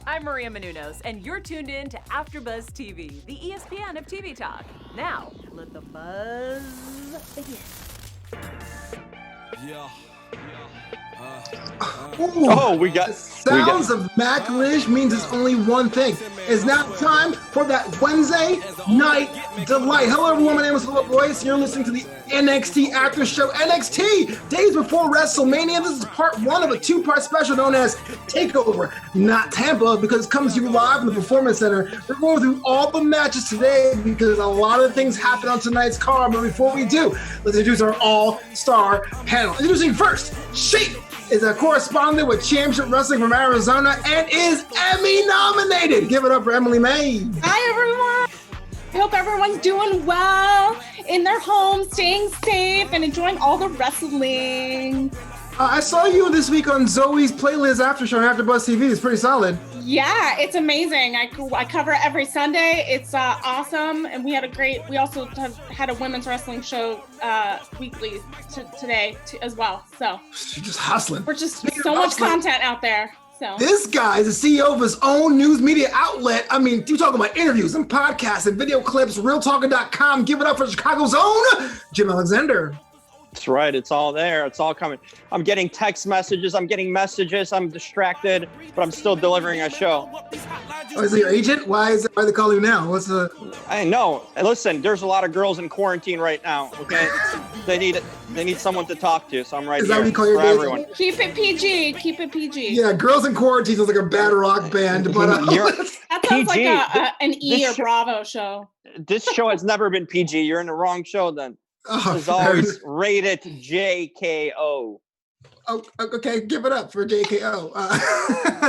I'm Maria Menounos, and you're tuned in to AfterBuzz TV, the ESPN of TV talk. Now, let the buzz begin. We got sounds of Mac Lish means it's only one thing. It's now time for that Wednesday night delight. Hello everyone, my name is Boyce. You're listening to the NXT After Show. NXT days before WrestleMania. This is part one of a two-part special known as Takeover, not Tampa, because it comes to you live from the Performance Center. We're going through all the matches today because a lot of things happen on tonight's card. But before we do, let's introduce our all-star panel. Introducing first, Sheik is a correspondent with Championship Wrestling from Arizona and is Emmy nominated. Give it up for Emily May. Hi, everyone. I hope everyone's doing well in their homes, staying safe, and enjoying all the wrestling. I saw you this week on Zoe's playlist after show on AfterBuzz TV. It's pretty solid. Yeah, it's amazing. I cover it every Sunday. It's awesome, and we also have had a women's wrestling show weekly today as well. So you're just hustling. We're just so much content out there. So this guy is the CEO of his own news media outlet. I mean, you talk about interviews and podcasts and video clips, realtalker.com. Give it up for Chicago's own Jim Alexander. That's right. It's all there. It's all coming. I'm getting text messages. I'm getting messages. I'm distracted, but I'm still delivering a show. Oh, is it your agent? Why they call you now? What's the? I know. Listen, there's a lot of girls in quarantine right now. Okay, they need someone to talk to. So I'm right here. Is that what you call your for agent? everyone. Keep it PG. Keep it PG. Yeah, girls in quarantine sounds like a bad rock band, but that sounds like an E or Bravo show. This show has never been PG. You're in the wrong show then. Oh, it's always rated JKO. Oh, okay, give it up for JKO.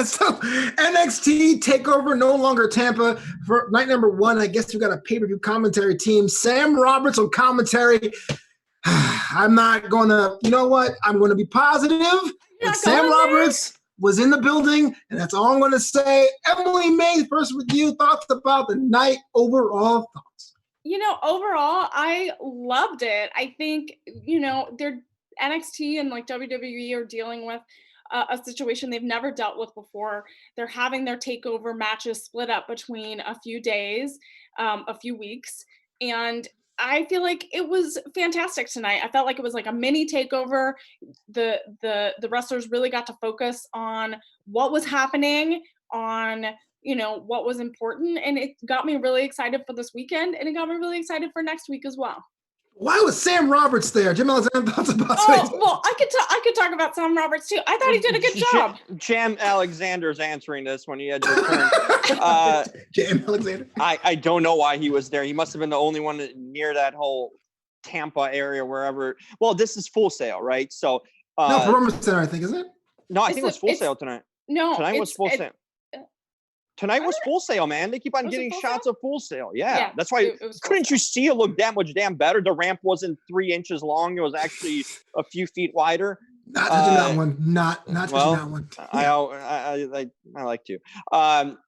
So NXT Takeover, no longer Tampa. For night number one, I guess we got a pay-per-view commentary team. Sam Roberts on commentary. I'm not going to, you know what? I'm going to be positive. But Sam Roberts was in the building, and that's all I'm going to say. Emily May, first with you. Thoughts about the night overall? Thoughts? Overall, I loved it. I think, they're NXT and like WWE are dealing with a situation they've never dealt with before. They're having their takeover matches split up between a few days, a few weeks. And I feel like it was fantastic tonight. I felt like it was like a mini takeover. The wrestlers really got to focus on what was happening, on what was important, and it got me really excited for this weekend, and it got me really excited for next week as well. Why was Sam Roberts there? Jim Alexander thoughts about well, I could talk about Sam Roberts too. I thought he did a good job. Jim Alexander's answering this when he had your turn. Jim Alexander? I don't know why he was there. He must have been the only one near that whole Tampa area, wherever. Well, this is Full Sail, right? So no, Performance Center, I think, isn't it? No, I think it was Full Sail tonight. No, tonight was Full Sail. Tonight was Full Sail, man. They keep on getting shots of Full Sail. Yeah, that's why. Couldn't you see it look that much damn better? The ramp wasn't 3 inches long. It was actually a few feet wider. Not touching that one. Not touching that one. I like to.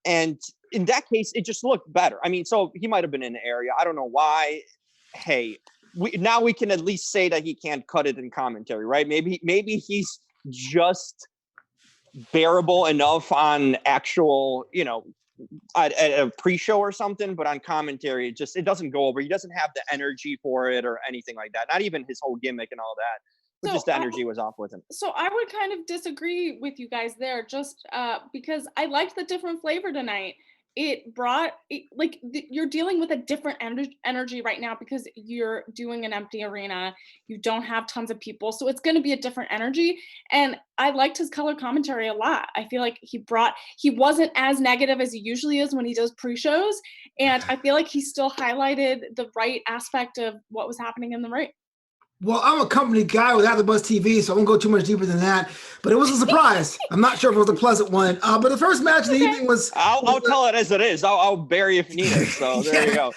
And in that case, it just looked better. I mean, so he might have been in the area. I don't know why. Hey, now we can at least say that he can't cut it in commentary, right? Maybe he's just bearable enough on actual, at a pre-show or something, but on commentary, it doesn't go over. He doesn't have the energy for it or anything like that. Not even his whole gimmick and all that, but just the energy was off with him. So I would kind of disagree with you guys there, just because I liked the different flavor tonight. It brought you're dealing with a different energy right now because you're doing an empty arena. You don't have tons of people. So it's going to be a different energy. And I liked his color commentary a lot. I feel like he wasn't as negative as he usually is when he does pre-shows. And I feel like he still highlighted the right aspect of what was happening in the ring. Well, I'm a company guy with AfterBuzz TV, so I won't go too much deeper than that. But it was a surprise. I'm not sure if it was a pleasant one. But the first match of the evening was... I'll tell it as it is. I'll bury if needed. So there you go.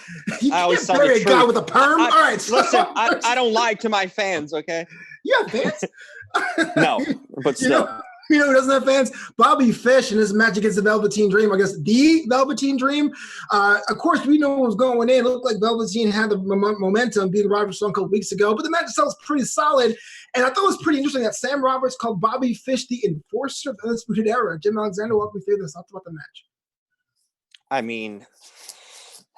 I always tell the truth. Guy with a perm? All right. So listen, I don't lie to my fans, okay? You have fans? No, but still. You know who doesn't have fans? Bobby Fish in his match against the Velveteen Dream. I guess the Velveteen Dream. Of course, we know what was going in. It looked like Velveteen had the momentum beating Robert Stone a couple weeks ago, but the match itself was pretty solid. And I thought it was pretty interesting that Sam Roberts called Bobby Fish the enforcer of the Undisputed Era. Jim Alexander, walk me through this. Talk about the match. I mean,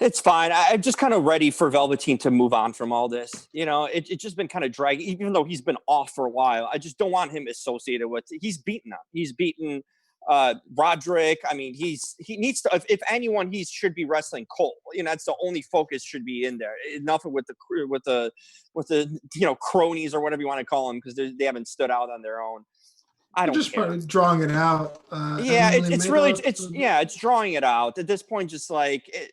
it's fine. I'm just kind of ready for Velveteen to move on from all this. You know, it's just been kind of dragging, even though he's been off for a while. I just don't want him associated with it. He's beaten them. He's beaten Roderick. I mean, he needs to, if anyone, he should be wrestling Cole. You know, that's the only focus should be in there. Enough with the you know, cronies or whatever you want to call them, because they haven't stood out on their own. I don't just care. Probably drawing it out. It's drawing it out at this point. Just like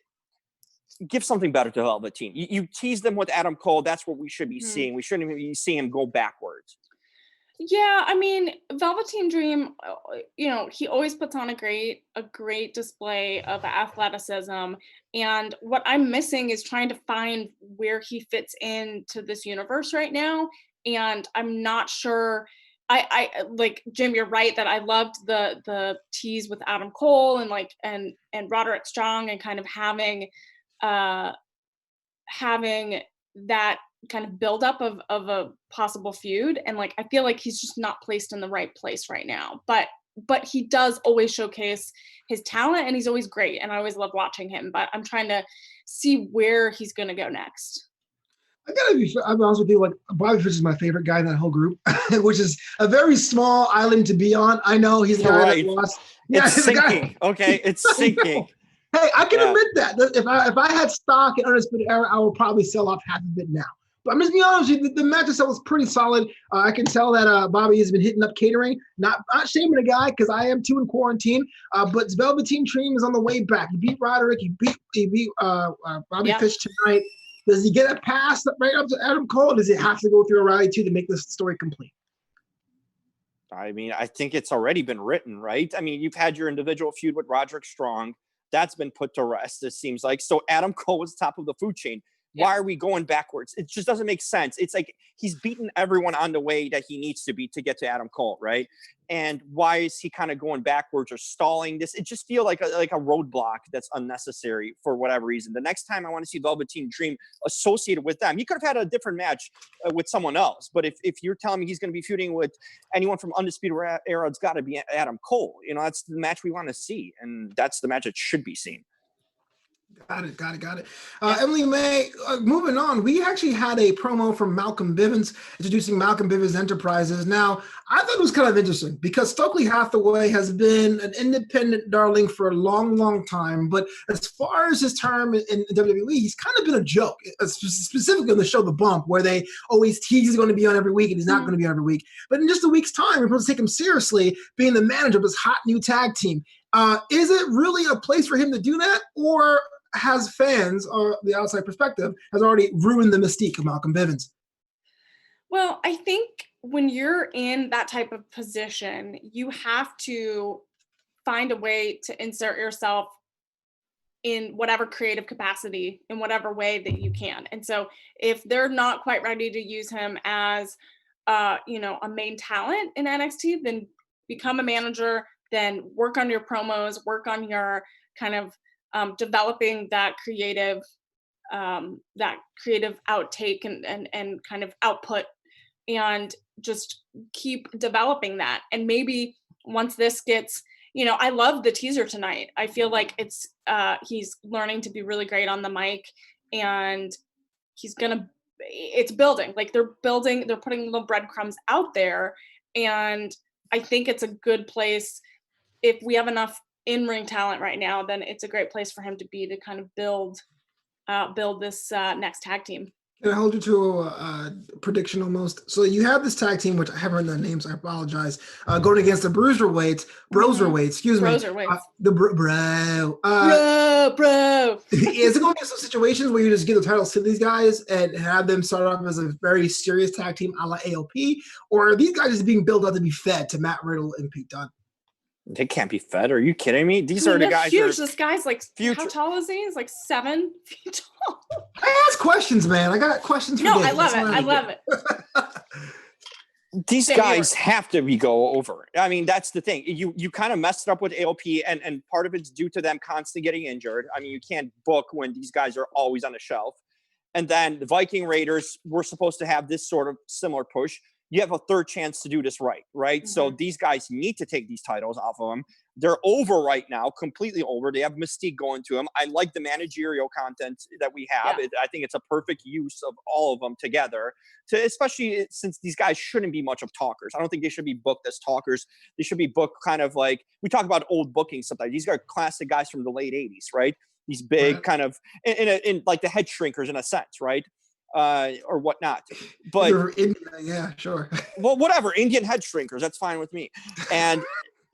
give something better to Velveteen. You tease them with Adam Cole. That's what we should be seeing. We shouldn't be seeing him go backwards. Yeah, I mean, Velveteen Dream, you know, he always puts on a great display of athleticism. And what I'm missing is trying to find where he fits into this universe right now. And I'm not sure. I like, Jim, you're right that I loved the tease with Adam Cole and Roderick Strong, and kind of having that kind of buildup of a possible feud. And like, I feel like he's just not placed in the right place right now, but he does always showcase his talent, and he's always great. And I always love watching him, but I'm trying to see where he's going to go next. I'll be honest with you, like, Bobby Fish is my favorite guy in that whole group, which is a very small island to be on. I know he's the guy that lost. Yeah, it's sinking. Okay, it's sinking. Hey, I can admit that. If I had stock in Undisputed Era, I would probably sell off half of it now. But I'm just being honest with you, the match itself was pretty solid. I can tell that Bobby has been hitting up catering. Not shaming the guy, because I am too in quarantine. But Velveteen Dream is on the way back. He beat Roderick. He beat Bobby Fish tonight. Does he get a pass right up to Adam Cole? Or does he have to go through a rally too to make this story complete? I mean, I think it's already been written, right? I mean, you've had your individual feud with Roderick Strong. That's been put to rest, it seems like. So Adam Cole was top of the food chain. Why are we going backwards? It just doesn't make sense. It's like he's beaten everyone on the way that he needs to be to get to Adam Cole, right? And why is he kind of going backwards or stalling this? It just feels like a roadblock that's unnecessary for whatever reason. The next time I want to see Velveteen Dream associated with them, he could have had a different match with someone else. But if you're telling me he's going to be feuding with anyone from Undisputed Era, it's got to be Adam Cole. You know, that's the match we want to see, and that's the match that should be seen. Got it. Emily May, moving on, we actually had a promo from Malcolm Bivens introducing Malcolm Bivens Enterprises. Now, I thought it was kind of interesting because Stokely Hathaway has been an independent darling for a long, long time. But as far as his term in WWE, he's kind of been a joke, specifically on the show The Bump, where they always tease he's going to be on every week and he's not going to be on every week. But in just a week's time, we're supposed to take him seriously, being the manager of this hot new tag team. Is it really a place for him to do that, or has fans, or the outside perspective, has already ruined the mystique of Malcolm Bivens? Well, I think when you're in that type of position, you have to find a way to insert yourself in whatever creative capacity, in whatever way that you can. And so if they're not quite ready to use him as, a main talent in NXT, then become a manager, then work on your promos, work on your kind of developing that creative outtake and kind of output, and just keep developing that. And maybe once this gets, I love the teaser tonight. I feel like it's he's learning to be really great on the mic, and it's building. Like they're putting little breadcrumbs out there, and I think it's a good place. If we have enough in-ring talent right now, then it's a great place for him to be, to kind of build this next tag team. Can I hold you to a prediction almost? So you have this tag team, which I haven't written the names, I apologize, going against the Broserweights, excuse me. Broserweights. Bro. Is it going to be some situations where you just give the titles to these guys and have them start off as a very serious tag team a la AOP? Or are these guys just being built up to be fed to Matt Riddle and Pete Dunne? They can't be fed. Are you kidding me? These are the guys. Huge. This guy's like, how tall is he? He's like 7 feet tall. I ask questions, man. I got questions for you. I love it. These guys have to go over. I mean, that's the thing. You kind of messed up with AOP, and part of it's due to them constantly getting injured. I mean, you can't book when these guys are always on the shelf. And then the Viking Raiders were supposed to have this sort of similar push. You have a third chance to do this right? Mm-hmm. So these guys need to take these titles off of them. They're over right now, completely over. They have Mystique going to them. I like the managerial content that we have. Yeah. I think it's a perfect use of all of them together, especially since these guys shouldn't be much of talkers. I don't think they should be booked as talkers. They should be booked kind of like, we talk about old bookings sometimes. These are classic guys from the late 80s, right? These big kind of, in like the head shrinkers in a sense, right? Or whatnot. But yeah, sure. Well, whatever, Indian head shrinkers, that's fine with me. And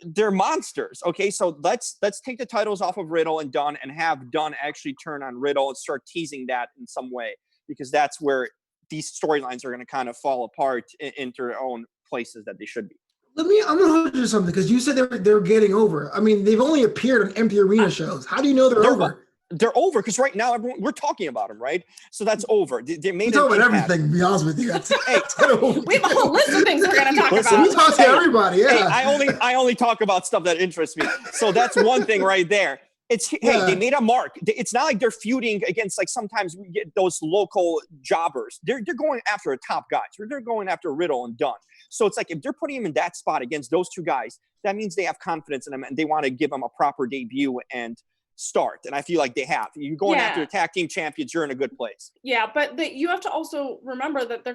they're monsters. Okay, so let's take the titles off of Riddle and Dunn, and have Dunn actually turn on Riddle and start teasing that in some way, because that's where these storylines are going to kind of fall apart into their own places that they should be. I'm going to hold you to something, because you said they're getting over. I mean, they've only appeared on empty arena shows. How do you know they're over? They're over because right now we're talking about them, right? So that's over. They made talk about everything. To be honest with you, we have a whole list of things we're going to talk about. We talk to everybody. Yeah, I only talk about stuff that interests me. So that's one thing right there. They made a mark. It's not like they're feuding against, like, sometimes we get those local jobbers. They're going after a top guys. They're going after Riddle and Dunn. So it's like, if they're putting him in that spot against those two guys, that means they have confidence in him and they want to give him a proper debut and start. And I feel like they have. You're going after the tag team champions, you're in a good place. Yeah, but you have to also remember that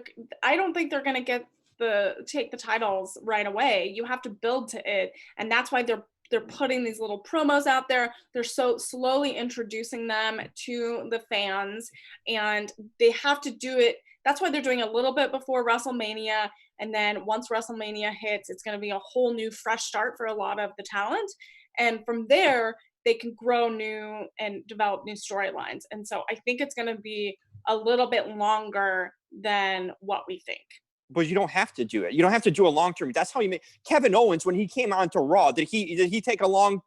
I don't think they're going to take the titles right away. You have to build to it, and that's why they're putting these little promos out there. They're so slowly introducing them to the fans, and they have to do it. That's why they're doing a little bit before WrestleMania, and then once WrestleMania hits, it's going to be a whole new fresh start for a lot of the talent, and from there they can grow new and develop new storylines. And so I think it's going to be a little bit longer than what we think. But you don't have to do it. You don't have to do a long term. That's how you make Kevin Owens when he came on to Raw. Did he take a long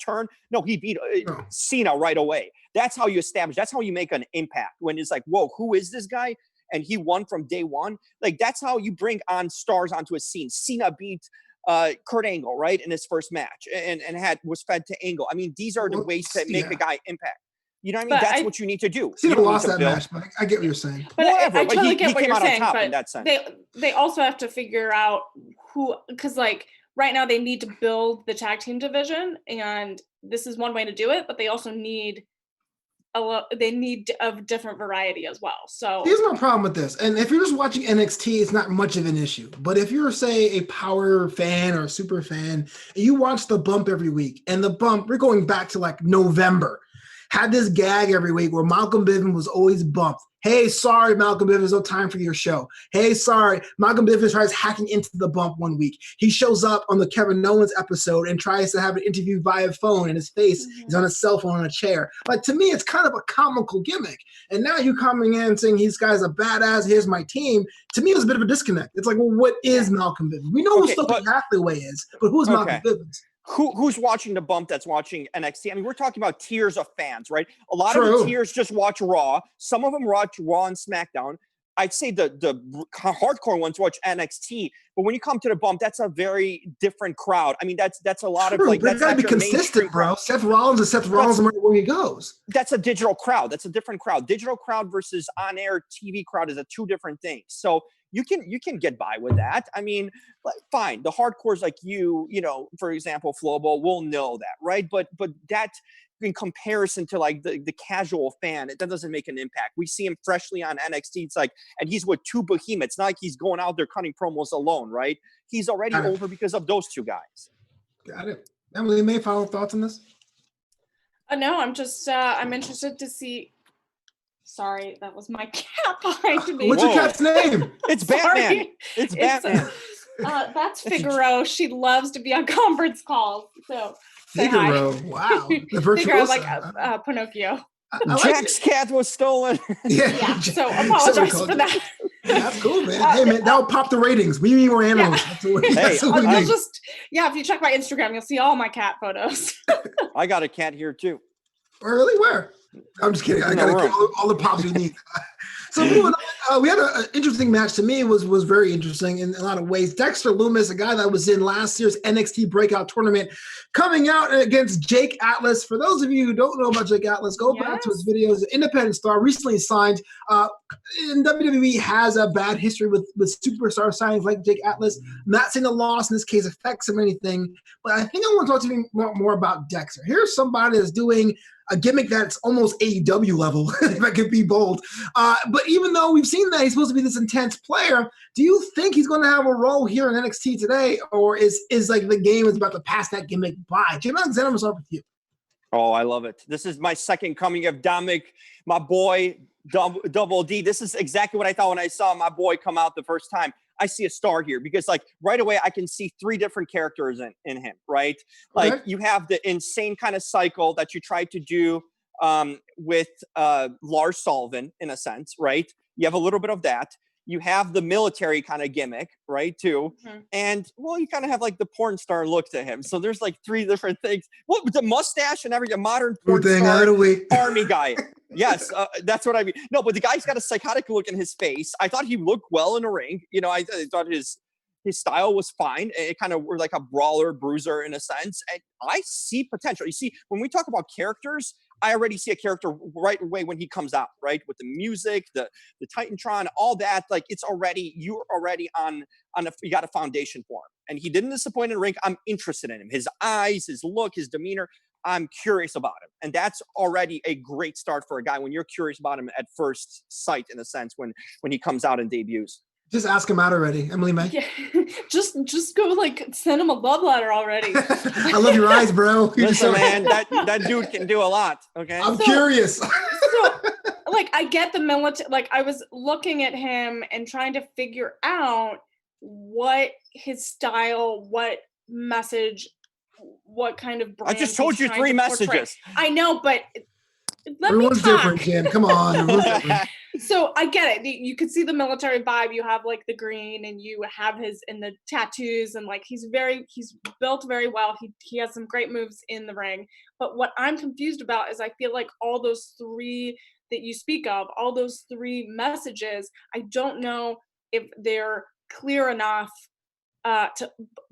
turn? No, he beat Cena right away. That's how you establish. That's how you make an impact. When it's like, whoa, who is this guy? And he won from day one. Like, that's how you bring on stars onto a scene. Cena beat Kurt Angle, right, in his first match, and was fed to Angle. I mean, these are the ways to make a guy impact. You know what I mean? But that's what you need to do. Cena lost that match, but I get what you're saying. But whatever. I totally get he what came you're out saying. on top But in that sense. They also have to figure out who, because like right now they need to build the tag team division, and this is one way to do it. But they also need a different variety as well. So here's my problem with this. And if you're just watching NXT, it's not much of an issue. But if you're, say, a power fan or a super fan, and you watch The Bump every week, and The Bump, we're going back to like November, had this gag every week where Malcolm Bivens was always bumped. Hey, sorry, Malcolm Bivens, no time for your show. Hey, sorry, Malcolm Bivens tries hacking into The Bump one week. He shows up on the Kevin Owens episode and tries to have an interview via phone, and his face is on a cell phone on a chair. Like, to me, it's kind of a comical gimmick. And now you coming in and saying, this guy's a badass, here's my team. To me, it was a bit of a disconnect. It's like, well, what is Malcolm Bivens? We know who Stokely Hathaway is, but who's Malcolm Bivens? Who's watching The Bump that's watching NXT? I mean, we're talking about tiers of fans, right? A lot of the tiers just watch Raw. Some of them watch Raw and SmackDown. I'd say the hardcore ones watch NXT. But when you come to The Bump, that's a very different crowd. I mean, that's a lot of like. But it's got to be consistent, bro. Seth Rollins is Seth Rollins no matter where he goes. That's a digital crowd. That's a different crowd. Digital crowd versus on-air TV crowd is two different things. So you can get by with that. I mean, fine. The hardcores like you know, for example, Flobo will know that, right? But that in comparison to like the casual fan, that doesn't make an impact. We see him freshly on NXT. It's like, and he's with two behemoths. It's not like he's going out there cutting promos alone, right? He's already over because of those two guys. Got it. Emily, May, final thoughts on this? No, I'm just I'm interested to see. Sorry, that was my cat behind me. What's your cat's name? It's Batman. It's Batman. That's Figaro. She loves to be on conference calls. So Figaro, wow. The Figaro, like Pinocchio. Jack's cat was stolen. Yeah. So apologize for that. That's cool, man. Hey, man, that'll pop the ratings. We need more animals. I'll just, if you check my Instagram, you'll see all my cat photos. I got a cat here too. Really? Where? I'm just kidding. I gotta get all the pops we need. So moving on, we had an interesting match. To me, was very interesting in a lot of ways. Dexter Lumis, a guy that was in last year's NXT Breakout Tournament, coming out against Jake Atlas. For those of you who don't know about Jake Atlas, go back to his videos. An independent star, recently signed. And WWE has a bad history with superstar signings like Jake Atlas. I'm not saying the loss in this case affects him or anything, but I think I want to talk to you more about Dexter. Here's somebody that's doing a gimmick that's almost AEW level, if I could be bold. But even though we've seen that he's supposed to be this intense player, do you think he's going to have a role here in NXT today, or is like the game is about to pass that gimmick by? Jim Alexander, I'm going to start with you. Oh, I love it. This is my second coming of Dominick, my boy, Double D. This is exactly what I thought when I saw my boy come out the first time. I see a star here because, like, right away I can see three different characters in him, right? Like, you have the insane kind of cycle that you tried to do with Lars Sullivan, in a sense, right? You have a little bit of that. You have the military kind of gimmick, right, too. Mm-hmm. And, well, you kind of have, like, the porn star look to him. So there's, like, three different things. Well, with the mustache and everything, a modern porn star army guy. Yes, that's what I mean. No, but the guy's got a psychotic look in his face. I thought he looked well in the ring. You know, I thought his style was fine. It kind of were like a brawler, bruiser in a sense. And I see potential. You see, when we talk about characters, I already see a character right away when he comes out, right? With the music, the Titantron, all that. Like, it's already, you're already you got a foundation for him. And he didn't disappoint in the ring. I'm interested in him. His eyes, his look, his demeanor. I'm curious about him. And that's already a great start for a guy when you're curious about him at first sight, in a sense, when he comes out and debuts. Just ask him out already, Emily May. Yeah. just go, like, send him a love letter already. I love your eyes, bro. Listen, man, that dude can do a lot. Okay, I'm curious. So, like, I get the military. Like, I was looking at him and trying to figure out what his style, what message, what kind of brand. I just told you 3 messages. I know, but everyone's different, Jim. Come on. So I get it. You can see the military vibe. You have, like, the green, and you have the tattoos, and, like, he's built very well. He has some great moves in the ring. But what I'm confused about is I feel like all those 3 that you speak of, all those 3 messages, I don't know if they're clear enough to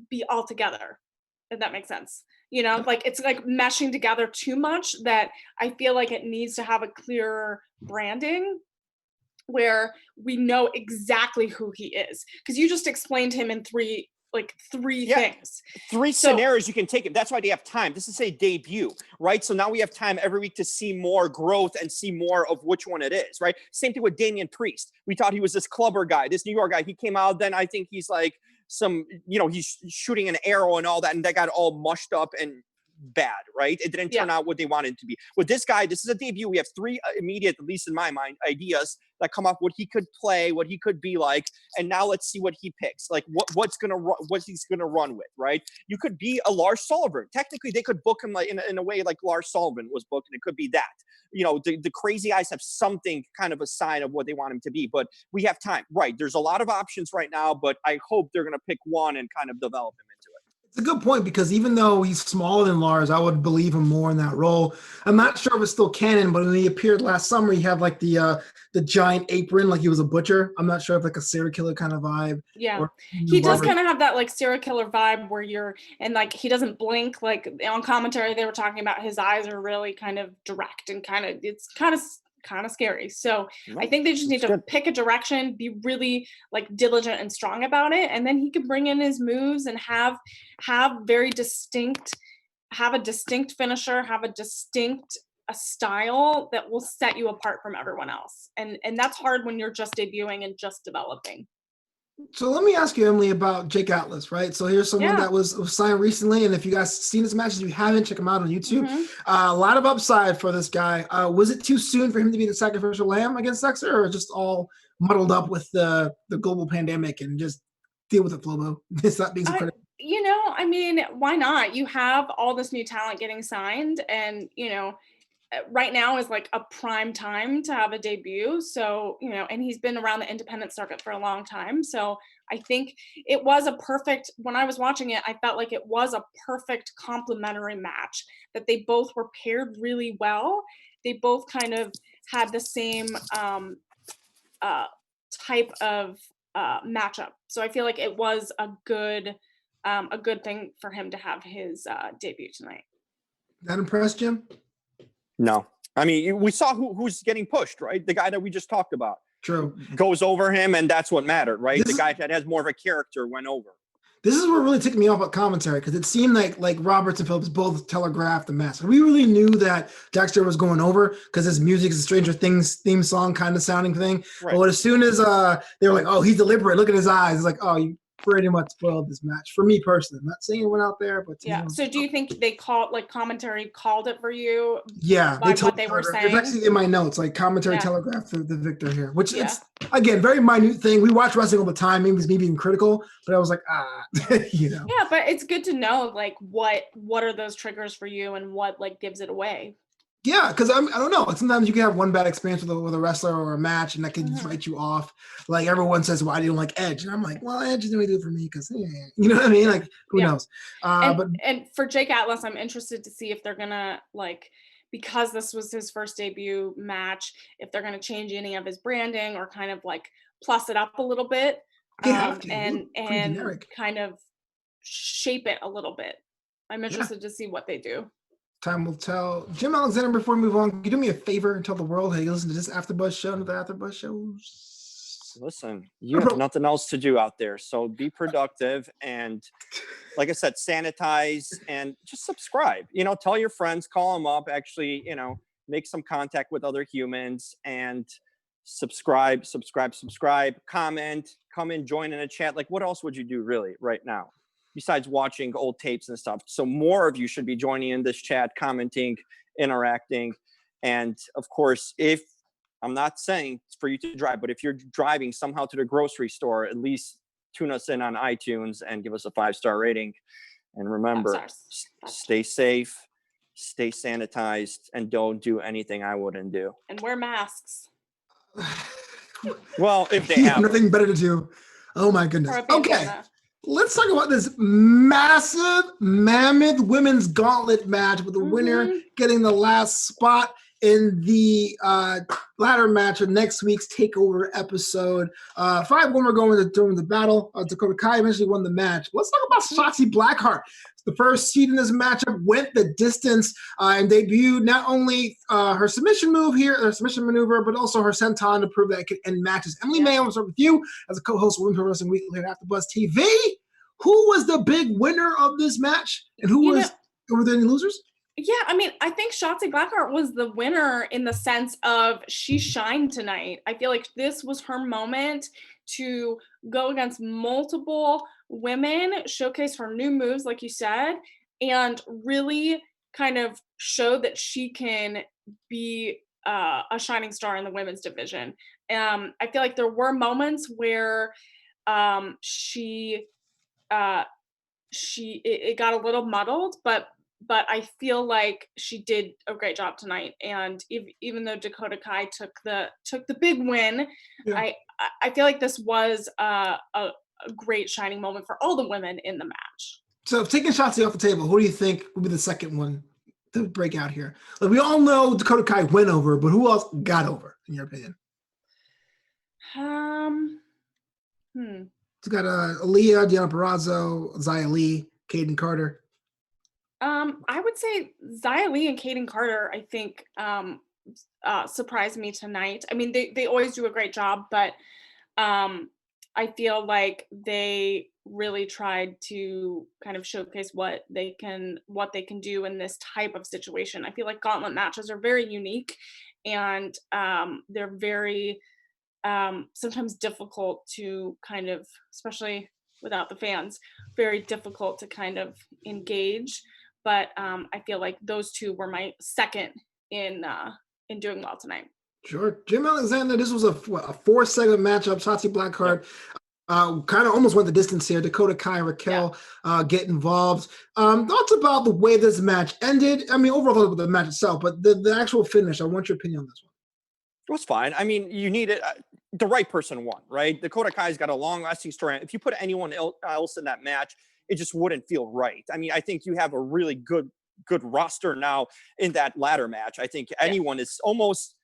be all together, if that makes sense. You know, like, it's like meshing together too much that I feel like it needs to have a clearer branding where we know exactly who he is. Because you just explained him in 3 things. 3 scenarios you can take him. That's why they have time. This is a debut, right? So now we have time every week to see more growth and see more of which one it is, right? Same thing with Damian Priest. We thought he was this clubber guy, this New York guy. He came out, then I think he's like he's shooting an arrow and all that, and that got all mushed up and bad, right? It didn't turn out what they wanted it to be. With this guy, this is a debut. We have 3 immediate, at least in my mind, ideas that come up what he could play, what he could be like, and now let's see what he picks. Like what he's gonna run with, right? You could be a Lars Sullivan. Technically, they could book him like in a way like Lars Sullivan was booked, and it could be that. You know, the crazy eyes have something kind of a sign of what they want him to be, but we have time, right? There's a lot of options right now, but I hope they're gonna pick one and kind of develop him into it. It's a good point, because even though he's smaller than Lars, I would believe him more in that role. I'm not sure if it's still canon, but when he appeared last summer, he had like the giant apron, like he was a butcher. I'm not sure if like a serial killer kind of vibe. Yeah, he does kind of have that like serial killer vibe where he doesn't blink. Like on commentary, they were talking about his eyes are really kind of direct and it's kind of scary. So I think they just need to pick a direction, be really like diligent and strong about it, and then he can bring in his moves and have a distinct finisher, have a distinct style that will set you apart from everyone else. And that's hard when you're just debuting and just developing. So let me ask you, Emily, about Jake Atlas, right? So here's someone that was signed recently, and if you guys seen his matches, if you haven't, check him out on YouTube. Mm-hmm. A lot of upside for this guy. Was it too soon for him to be the sacrificial lamb against Dexter, or just all muddled up with the global pandemic and just deal with it, Flobo? It's not being so critical. I mean, why not? You have all this new talent getting signed, and right now is like a prime time to have a debut. So, and he's been around the independent circuit for a long time. So I think it was when I was watching it, I felt like it was a perfect complementary match, that they both were paired really well. They both kind of had the same type of matchup. So I feel like it was a good thing for him to have his debut tonight. That impressed Jim? No. I mean, we saw who's getting pushed, right? The guy that we just talked about. True. Goes over him, and that's what mattered, right? The guy that has more of a character went over. This is what really ticked me off about commentary, because it seemed like Roberts and Phillips both telegraphed the mess. We really knew that Dexter was going over because his music is a Stranger Things theme song kind of sounding thing. Right. But as soon as they were like, oh, he's deliberate, look at his eyes. It's like, oh, you pretty much spoiled this match. For me personally. I'm not saying it went out there, but yeah. So do you think they commentary called it for you? Yeah, they told what they were saying. It's actually in my notes, like commentary telegraphed the victor here, which it's again very minute thing. We watch wrestling all the time. Maybe it's me being critical, but I was like, you know. Yeah, but it's good to know like what are those triggers for you and what like gives it away. Yeah, because I don't know. Sometimes you can have one bad experience with a wrestler or a match, and that can just write you off. Like everyone says, "Why do you don't like Edge?" And I'm like, "Well, Edge is doing it for me because, you know what I mean? Like, who knows?" And for Jake Atlas, I'm interested to see if they're gonna like, because this was his first debut match, if they're gonna change any of his branding or kind of like plus it up a little bit, and kind of shape it a little bit. I'm interested to see what they do. Time will tell. Jim Alexander, before we move on, can you do me a favor and tell the world, hey, listen to this AfterBuzz show and the AfterBuzz shows? Listen, you have nothing else to do out there, so be productive and, like I said, sanitize and just subscribe. You know, tell your friends, call them up, actually, you know, make some contact with other humans and subscribe, comment, come in, join in a chat. Like, what else would you do really right now? Besides watching old tapes and stuff. So more of you should be joining in this chat, commenting, interacting. And of course, if I'm not saying it's for you to drive, but if you're driving somehow to the grocery store, at least tune us in on iTunes and give us a 5-star rating. And remember, stay safe, stay sanitized, and don't do anything I wouldn't do. And wear masks. Well, if they have nothing better to do. Oh my goodness. Okay. Let's talk about this massive, mammoth women's gauntlet match with the winner getting the last spot in the ladder match of next week's TakeOver episode. 5 women were going during the battle. Dakota Kai eventually won the match. Let's talk about Shotzi Blackheart. The first seed in this matchup went the distance and debuted not only her submission move here, her submission maneuver, but also her senton to prove that it could end matches. Emily May, I want to start with you as a co-host of Women's Pro Wrestling Weekly at AfterBuzz TV. Who was the big winner of this match, and were there any losers? Yeah, I mean, I think Shotzi Blackheart was the winner in the sense of she shined tonight. I feel like this was her moment to go against multiple women, showcase her new moves, like you said, and really kind of show that she can be a shining star in the women's division. I feel like there were moments where it got a little muddled, but I feel like she did a great job tonight. And even though Dakota Kai took the big win, I feel like this was a great shining moment for all the women in the match. So taking Shotzi off the table, who do you think will be the second one to break out here? Like, we all know Dakota Kai went over, but who else got over, in your opinion? It's got Aaliyah, Deonna Purrazzo, Xia Li, Kaden Carter. I would say Xia Li and Kaden Carter, I think, surprised me tonight. I mean, they always do a great job, but I feel like they really tried to kind of showcase what they can do in this type of situation. I feel like gauntlet matches are very unique, and they're very sometimes difficult to kind of, especially without the fans, very difficult to kind of engage. But I feel like those two were my second in doing well tonight. Sure. Jim Alexander, this was a 4-segment matchup. Shotzi Blackheart kind of almost went the distance here. Dakota Kai and Raquel get involved. Thoughts about the way this match ended? I mean, overall thoughts about the match itself, but the actual finish, I want your opinion on this one. It was fine. I mean, you needed the right person won, right? Dakota Kai's got a long-lasting story. If you put anyone else in that match, it just wouldn't feel right. I mean, I think you have a really good roster now in that ladder match. I think anyone is almost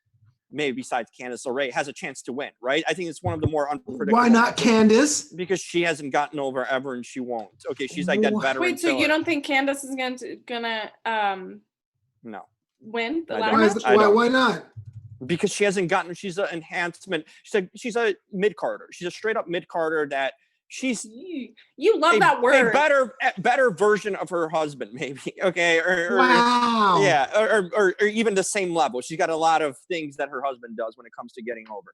maybe besides Candice LeRae, has a chance to win, right? I think it's one of the more unpredictable. Why not Candice? Because she hasn't gotten over ever, and she won't. Okay, she's like that veteran. Wait, so you don't think Candice is gonna no win the ladder match? Why not? Because she hasn't gotten. She's an enhancement. She's a mid carder. She's a straight up mid carder that. She's you love that word. A better version of her husband, maybe. Okay, wow. Yeah, or even the same level. She's got a lot of things that her husband does when it comes to getting over.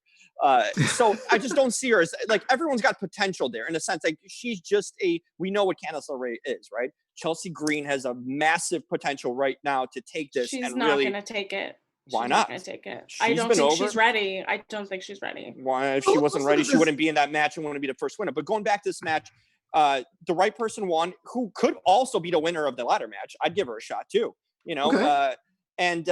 So I just don't see her as like everyone's got potential there in a sense. Like she's just we know what Candice LeRae is, right? Chelsea Green has a massive potential right now to take this. She's and not really, gonna take it. Why She's not? Gonna take it. She's I don't been think over. she's ready. I don't think she's ready. Why? If she wasn't ready, she wouldn't be in that match and wouldn't be the first winner. But going back to this match, the right person won, who could also be the winner of the ladder match. I'd give her a shot too. You know. Okay. And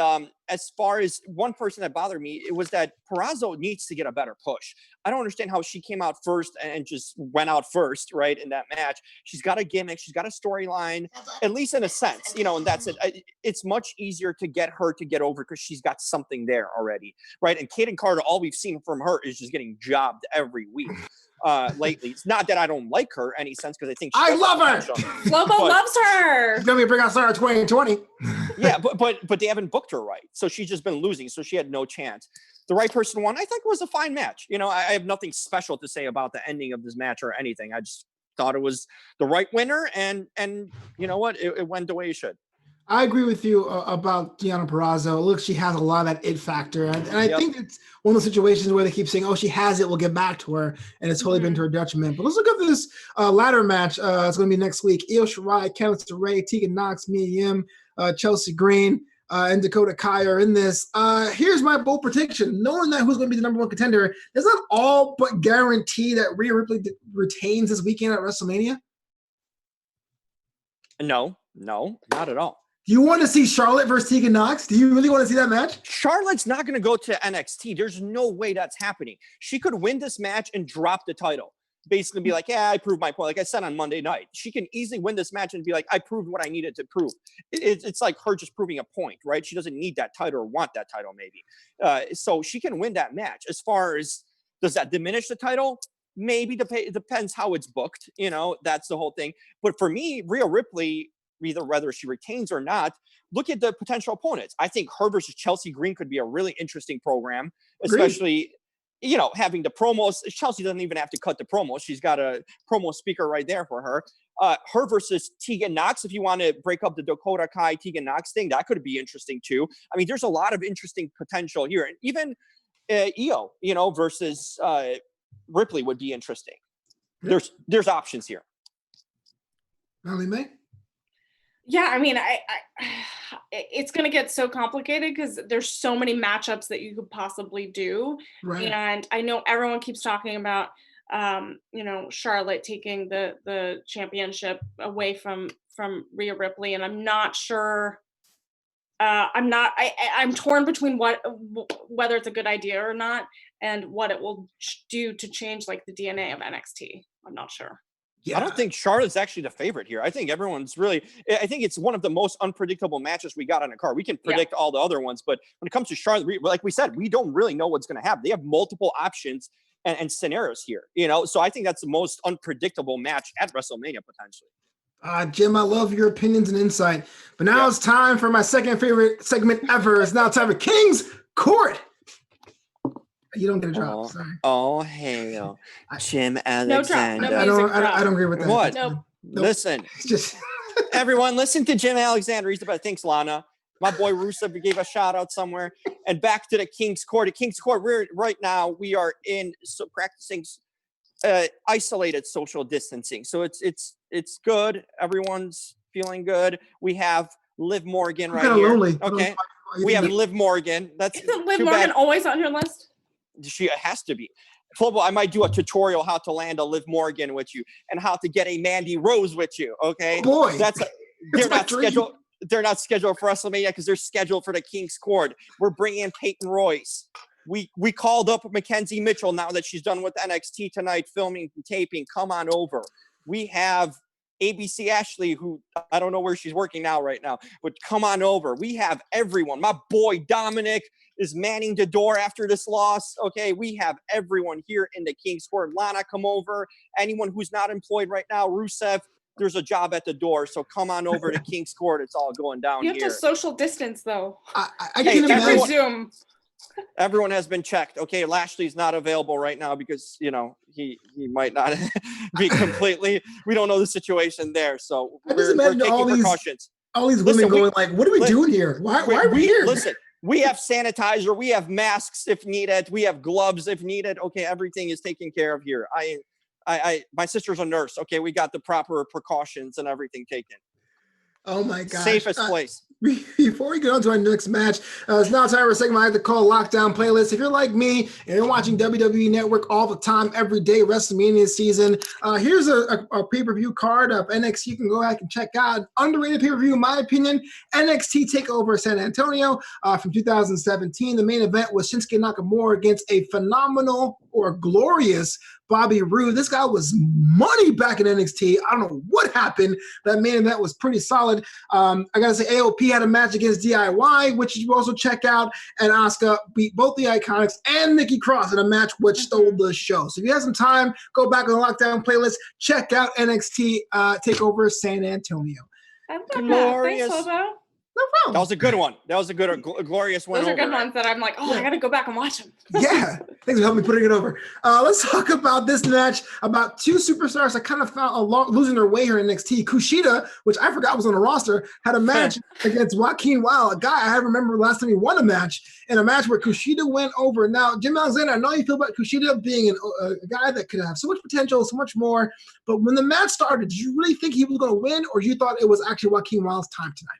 as far as one person that bothered me, it was that Purrazzo needs to get a better push. I don't understand how she came out first and just went out first, right, in that match. She's got a gimmick. She's got a storyline, at least in a sense, you know, and that's it. It's much easier to get her to get over because she's got something there already, right? And Kaden Carter, all we've seen from her is just getting jobbed every week. Lately. It's not that I don't like her any sense because I think I love her. Flobo loves her. She's gonna be bring out Sarah 2020. Yeah, but they haven't booked her right, so she's just been losing, so she had no chance. The right person won. I think it was a fine match. You know, I have nothing special to say about the ending of this match or anything. I just thought it was the right winner, and you know what, it went the way it should. I agree with you about Deonna Purrazzo. Look, she has a lot of that it factor. And I think it's one of those situations where they keep saying, oh, she has it, we'll get back to her. And it's totally been to her detriment. But let's look at this ladder match. It's going to be next week. Io Shirai, Candice LeRae, Tegan Nox, Mia Yim, Chelsea Green, and Dakota Kai are in this. Here's my bold prediction. Knowing that who's going to be the number one contender, does that all but guarantee that Rhea Ripley retains this weekend at WrestleMania? No, not at all. Do you want to see Charlotte versus Tegan Nox? Do you really want to see that match? Charlotte's not going to go to NXT. There's no way that's happening. She could win this match and drop the title. Basically be like, yeah, I proved my point. Like I said on Monday night, she can easily win this match and be like, I proved what I needed to prove. It's like her just proving a point, right? She doesn't need that title or want that title maybe. So she can win that match. As far as, does that diminish the title? Maybe it depends how it's booked. You know, that's the whole thing. But for me, Rhea Ripley, either whether she retains or not, look at the potential opponents. I think her versus Chelsea Green could be a really interesting program, especially, you know, having the promos. Chelsea doesn't even have to cut the promos. She's got a promo speaker right there for her. Her versus Tegan Nox, if you want to break up the Dakota Kai Tegan Nox thing, that could be interesting too. I mean, there's a lot of interesting potential here. And even Io, you know, versus Ripley would be interesting. There's options here. Melanie May? Yeah, I mean, it's going to get so complicated because there's so many matchups that you could possibly do. Right. And I know everyone keeps talking about, you know, Charlotte taking the championship away from Rhea Ripley. And I'm not sure. I'm torn between whether it's a good idea or not and what it will do to change like the DNA of NXT. I'm not sure. Yeah. I don't think Charlotte's actually the favorite here. I think I think it's one of the most unpredictable matches we got on a card. We can predict all the other ones, but when it comes to Charlotte, like we said, we don't really know what's going to happen. They have multiple options and scenarios here, you know? So I think that's the most unpredictable match at WrestleMania potentially. Jim, I love your opinions and insight, but now it's time for my second favorite segment ever. It's now time for King's Court. You don't get a drop. Sorry. Oh, hell. Jim Alexander. No drop. I don't agree with that. What? Nope. Listen. Just everyone, listen to Jim Alexander. He's the best. Thanks, Lana. My boy Rusev gave a shout out somewhere. And back to the King's Court. At King's Court, we are practicing isolated social distancing. So it's good. Everyone's feeling good. We have Liv Morgan right here. Lonely. Okay. We have Liv Morgan. Isn't Liv Morgan always on your list? She has to be. Flobo, I might do a tutorial how to land a Liv Morgan with you and how to get a Mandy Rose with you. Okay, boy, they're not scheduled. They're not scheduled for WrestleMania because they're scheduled for the King's Court. We're bringing in Peyton Royce. We called up Mackenzie Mitchell now that she's done with NXT tonight, filming and taping. Come on over. We have ABC Ashley, who I don't know where she's working now right now, but come on over. We have everyone. My boy Dominick is manning the door after this loss. Okay, we have everyone here in the King's Court. Lana, come over. Anyone who's not employed right now, Rusev, there's a job at the door. So come on over to King's Court. It's all going down here. You have to social distance, though. I can imagine. Zoom. Everyone has been checked. Okay, Lashley's not available right now because, you know, he might not be completely. We don't know the situation there. So we're taking precautions. All these women going like, what are we doing here? Why are we here? Listen, we have sanitizer. We have masks if needed. We have gloves if needed. Okay, everything is taken care of here. My sister's a nurse. Okay, we got the proper precautions and everything taken. Oh my gosh. Safest place. Before we get on to our next match, it's now time for a segment I like to call Lockdown Playlist. If you're like me and you're watching WWE Network all the time, every day, WrestleMania season, here's a pay-per-view card of NXT. You can go back and check out. Underrated pay-per-view, in my opinion, NXT TakeOver San Antonio from 2017. The main event was Shinsuke Nakamura against a phenomenal or glorious Bobby Roode. This guy was money back in NXT. I don't know what happened. That main event was pretty solid. I got to say, AOP had a match against DIY, which you also check out, and Asuka beat both the Iconics and Nikki Cross in a match which stole the show. So if you have some time, go back on the Lockdown Playlist, check out NXT TakeOver San Antonio. I've done that. Thanks, Flobo. No problem. That was a good one. That was a good, glorious one. Those are good ones that I'm like, I got to go back and watch them. Yeah. Thanks for helping me putting it over. Let's talk about this match about two superstars that kind of found losing their way here in NXT. Kushida, which I forgot was on the roster, had a match against Joaquin Wilde, a guy I remember last time he won a match, in a match where Kushida went over. Now, Jim Alexander, I know you feel about Kushida being a guy that could have so much potential, so much more, but when the match started, did you really think he was going to win, or you thought it was actually Joaquin Wilde's time tonight?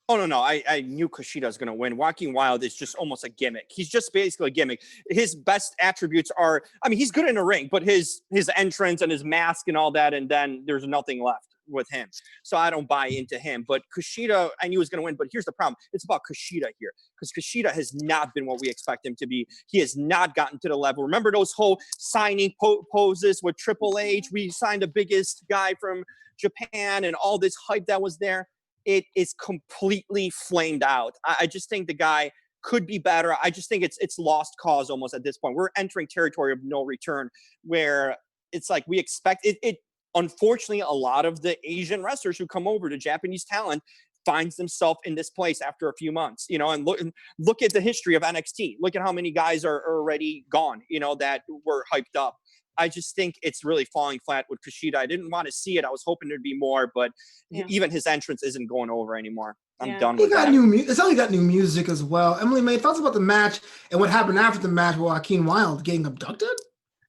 Oh, no. I knew Kushida was going to win. Joaquin Wilde is just almost a gimmick. He's just basically a gimmick. His best attributes are, he's good in the ring, but his entrance and his mask and all that, and then there's nothing left with him. So I don't buy into him. But Kushida, I knew he was going to win. But here's the problem. It's about Kushida here, because Kushida has not been what we expect him to be. He has not gotten to the level. Remember those whole signing poses with Triple H? We signed the biggest guy from Japan and all this hype that was there. It is completely flamed out. I just think the guy could be better. I just think it's lost cause almost at this point. We're entering territory of no return, where it's like we expect it. Unfortunately, a lot of the Asian wrestlers who come over to Japanese talent finds themselves in this place after a few months, and look at the history of NXT. Look at how many guys are already gone, that were hyped up. I just think it's really falling flat with Kushida. I didn't want to see it. I was hoping there'd be more, but even his entrance isn't going over anymore. I'm done with that. It's only got new music as well. Emily May, thoughts about the match and what happened after the match with Joaquin Wilde getting abducted?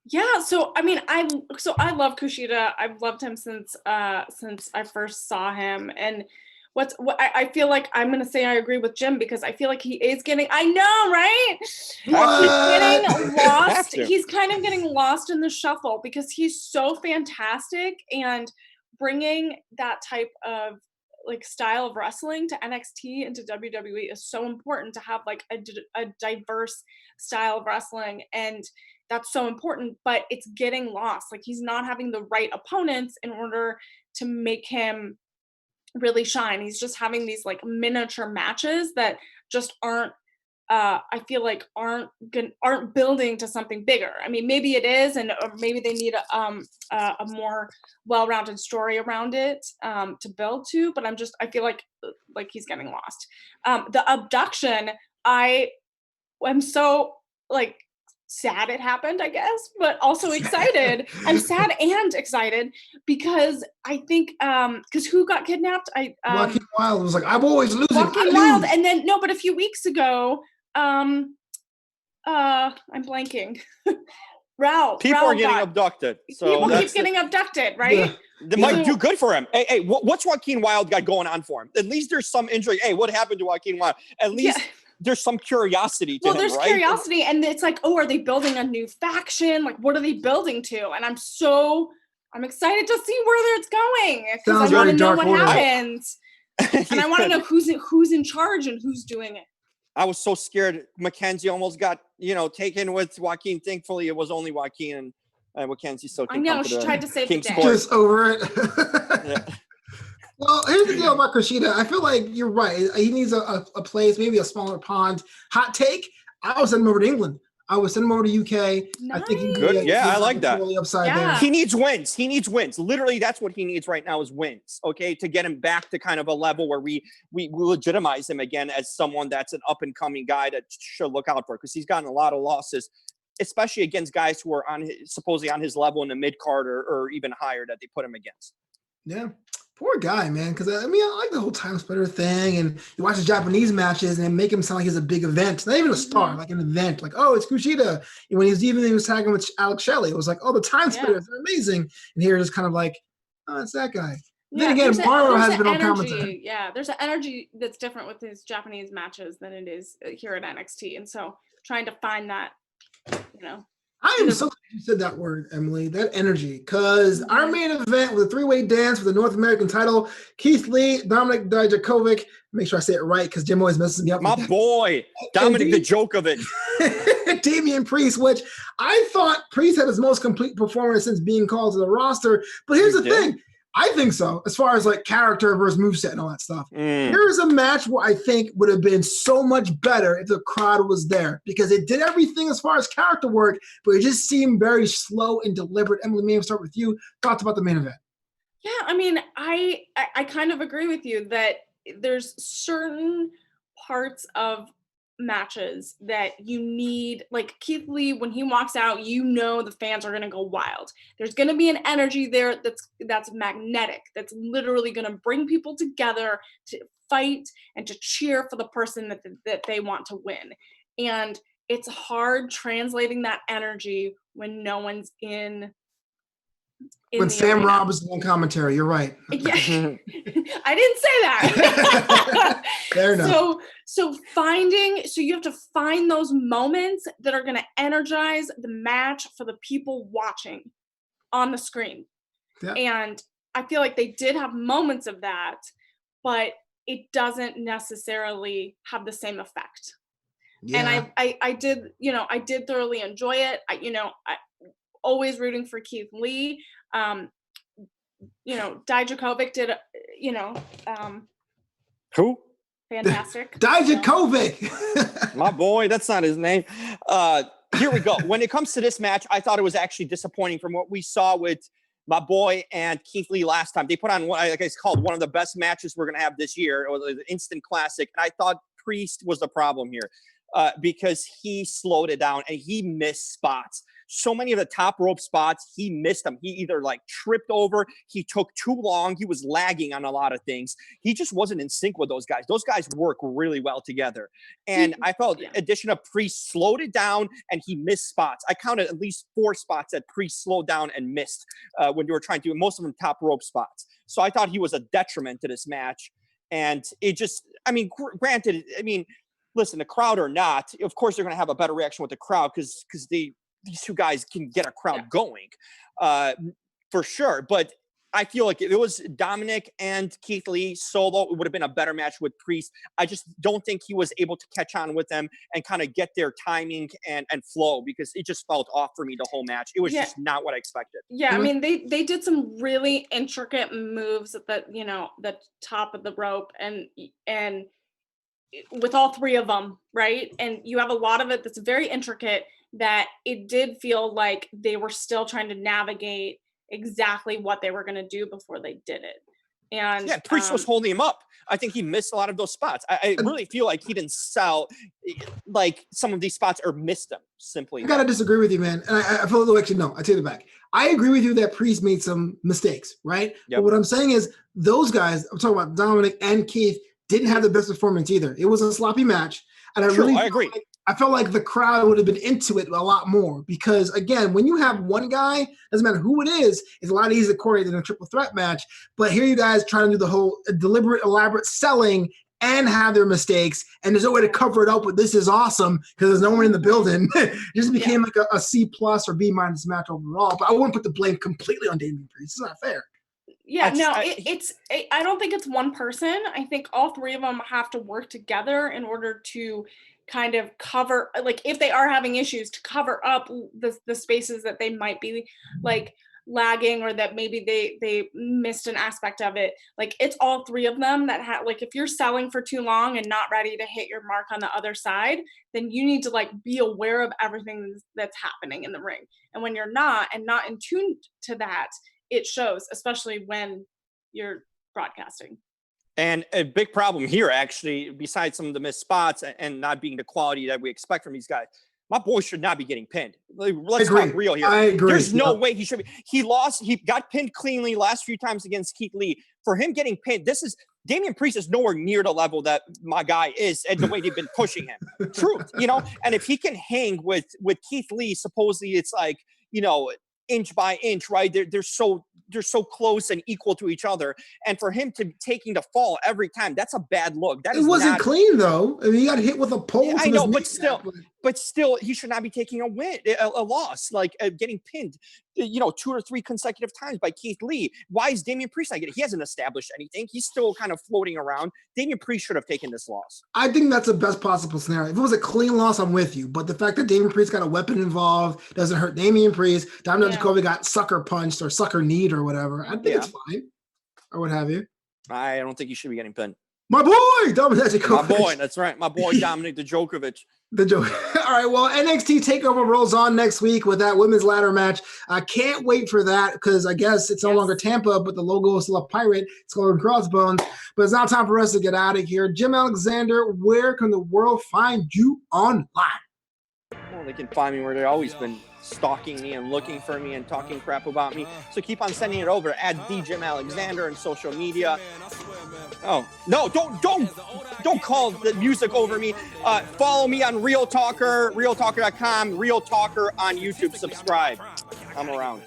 Yeah, so I love Kushida. I've loved him since I first saw him, and what I feel like I'm gonna say I agree with Jim, because I feel like he is getting. I know, right? He's getting lost. He's kind of getting lost in the shuffle, because he's so fantastic, and bringing that type of style of wrestling to NXT and to WWE is so important, to have a diverse style of wrestling, and that's so important. But it's getting lost. He's not having the right opponents in order to make him really shine. He's just having these miniature matches that just aren't I feel like aren't building to something bigger. Maybe it is, or maybe they need a more well-rounded story around it to build to, but I feel like he's getting lost. The abduction, I'm so sad it happened, I guess, but also excited. I'm sad and excited, because I think because who got kidnapped? Joaquin Wilde was like, I'm always losing. Joaquin Wilde, and then but a few weeks ago, I'm blanking. People are getting abducted. So people keep getting abducted, right? Yeah. They might do good for him. Hey, what's Joaquin Wilde got going on for him? At least there's some injury. Hey, what happened to Joaquin Wilde? At least there's some curiosity to him, there's right? curiosity, and it's are they building a new faction? What are they building to? And I'm excited to see where it's going, because I want to know what happens. And I want to know who's in charge and who's doing it. I was so scared. Mackenzie almost got, taken with Joaquin. Thankfully, it was only Joaquin, and Mackenzie still I can know, come to she the tried to save the King's day. Court. Just over it. Yeah. Well, here's the deal about Kushida. I feel like you're right. He needs a place, maybe a smaller pond. Hot take, I would send him over to England. I would send him over to UK. Nice. I think he'd Good. be Yeah, I like that. totally upside Yeah. there. He needs wins. He needs wins. Literally, that's what he needs right now is wins, okay, to get him back to kind of a level where we legitimize him again as someone that's an up-and-coming guy that should look out for, because he's gotten a lot of losses, especially against guys who are supposedly on his level in the mid-card or even higher that they put him against. Yeah. Poor guy, man. Because I like the whole time splitter thing, and you watch the Japanese matches and make him sound like he's a big event, not even a star, like an event. Like, oh, it's Kushida. And when he was tagging with Alex Shelley, it was like, oh, the time splitters are amazing. And here it's kind of like, oh, it's that guy. Yeah, then again, Mauro has been on energy. commentary. Yeah, there's an energy that's different with his Japanese matches than it is here at NXT, and so trying to find that, I am so glad you said that word, Emily, that energy, because our main event was a three-way dance for the North American title. Keith Lee, Dominick Dijakovic, make sure I say it right because Jim always messes me up. My boy, Dominick Dijakovic. Damian Priest, which I thought Priest had his most complete performance since being called to the roster. But here's the thing. I think so, as far as like character versus moveset and all that stuff. Here's a match where I think would have been so much better if the crowd was there, because it did everything as far as character work, but it just seemed very slow and deliberate. Emily, may I start with you? Thoughts about the main event? Yeah, I mean, I kind of agree with you that there's certain parts of matches that you need, like Keith Lee, when he walks out, the fans are going to go wild. There's going to be an energy there that's magnetic, that's literally going to bring people together to fight and to cheer for the person that they want to win. And it's hard translating that energy when no one's in when Sam arena. Roberts is on commentary, you're right. Yeah. I didn't say that. Fair enough. So you have to find those moments that are going to energize the match for the people watching on the screen. Yeah. And I feel like they did have moments of that, but it doesn't necessarily have the same effect. Yeah. And I did thoroughly enjoy it. I always rooting for Keith Lee. Dijakovic did, who? Fantastic. Dijakovic. My boy, that's not his name. Here we go. When it comes to this match, I thought it was actually disappointing from what we saw with my boy and Keith Lee last time. They put on what I guess called one of the best matches we're going to have this year. It was an instant classic. And I thought Priest was the problem here because he slowed it down and he missed spots. So many of the top rope spots, he missed them. He either tripped over, he took too long, he was lagging on a lot of things. He just wasn't in sync with those guys. Those guys work really well together. And I felt addition of Priest slowed it down and he missed spots. I counted at least 4 spots that Priest slowed down and missed when they were trying to do most of them top rope spots. So I thought he was a detriment to this match. And it just, granted, listen, the crowd or not, of course they're going to have a better reaction with the crowd because these two guys can get a crowd going for sure. But I feel like if it was Dominick and Keith Lee solo, it would have been a better match with Priest. I just don't think he was able to catch on with them and kind of get their timing and flow because it just felt off for me the whole match. It was just not what I expected. Yeah, they did some really intricate moves at the top of the rope and with all 3 of them, right? And you have a lot of it that's very intricate that it did feel like they were still trying to navigate exactly what they were going to do before they did it. And Priest was holding him up. I think he missed a lot of those spots. I really feel like he didn't sell some of these spots or missed them simply. I got to disagree with you, man. And I feel like, actually, no, I take it back. I agree with you that Priest made some mistakes, right? Yep. But what I'm saying is those guys, I'm talking about Dominick and Keith, didn't have the best performance either. It was a sloppy match. And I agree. I felt like the crowd would have been into it a lot more because, again, when you have one guy, doesn't matter who it is, it's a lot easier to coordinate than a triple threat match. But here you guys trying to do the whole deliberate, elaborate selling and have their mistakes, and there's no way to cover it up with this is awesome because there's no one in the building. It just became like a C+ or B- match overall. But I wouldn't put the blame completely on Damian Priest. It's not fair. Yeah, I don't think it's one person. I think all 3 of them have to work together in order to kind of cover, like if they are having issues, to cover up the spaces that they might be like lagging, or that maybe they missed an aspect of it. Like it's all three of them that have, like, if you're selling for too long and not ready to hit your mark on the other side, then you need to like be aware of everything that's happening in the ring. And when you're not, and not in tune to that, it shows, especially when you're broadcasting. And a big problem here, actually, besides some of the missed spots and not being the quality that we expect from these guys, my boy should not be getting pinned. Let's talk real here. I agree. There's no way he should be. He lost. He got pinned cleanly last few times against Keith Lee. For him getting pinned, Damian Priest is nowhere near the level that my guy is, and the way they've been pushing him. Truth, and if he can hang with Keith Lee, supposedly it's like, inch by inch, right? They're so close and equal to each other. And for him to taking the fall every time, that's a bad look. It wasn't clean though. I mean, he got hit with a pole. Yeah, I know, but still, he should not be taking a loss, like getting pinned, 2 or 3 consecutive times by Keith Lee. Why is Damian Priest not getting? He hasn't established anything. He's still kind of floating around. Damian Priest should have taken this loss. I think that's the best possible scenario. If it was a clean loss, I'm with you. But the fact that Damian Priest got a weapon involved doesn't hurt Damian Priest. Dijakovic got sucker punched or sucker kneed or whatever. I think it's fine, or what have you. I don't think he should be getting pinned. My boy, Dominick Dijakovic. My boy, that's right. My boy, Dominick Dijakovic. All right, well, NXT TakeOver rolls on next week with that women's ladder match. I can't wait for that, because I guess it's no longer Tampa, but the logo is still a pirate. It's called Crossbones. But it's now time for us to get out of here. Jim Alexander, where can the world find you online? Well, they can find me where they've always been, stalking me and looking for me and talking crap about me. So keep on sending it over at Jim Alexander on social media. Oh no! Don't call the music over me. Follow me on Real Talker, realtalker.com, Real Talker on YouTube. Subscribe. I'm around.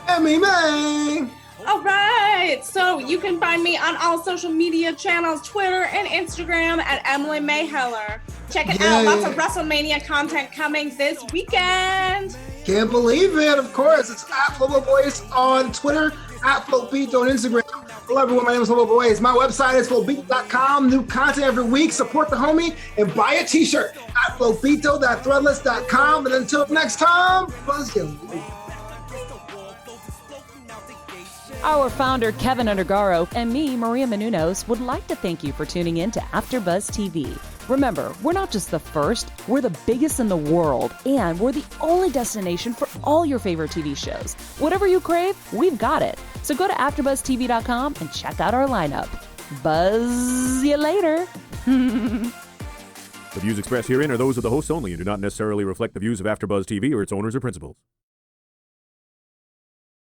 Emmy May. All right, so you can find me on all social media channels, Twitter and Instagram at Emily May Heller. Check it out. Lots of WrestleMania content coming this weekend. Can't believe it. Of course, it's at Flobo Boyce on Twitter, at Flobito on Instagram. Hello, everyone. My name is Flobo Boyce. My website is flobito.com. New content every week. Support the homie and buy a t-shirt at flobito.threadless.com. And until next time, buzz you. Our founder, Kevin Undergaro, and me, Maria Menounos, would like to thank you for tuning in to AfterBuzz TV. Remember, we're not just the first, we're the biggest in the world, and we're the only destination for all your favorite TV shows. Whatever you crave, we've got it. So go to AfterBuzzTV.com and check out our lineup. Buzz you later. The views expressed herein are those of the hosts only and do not necessarily reflect the views of AfterBuzz TV or its owners or principals.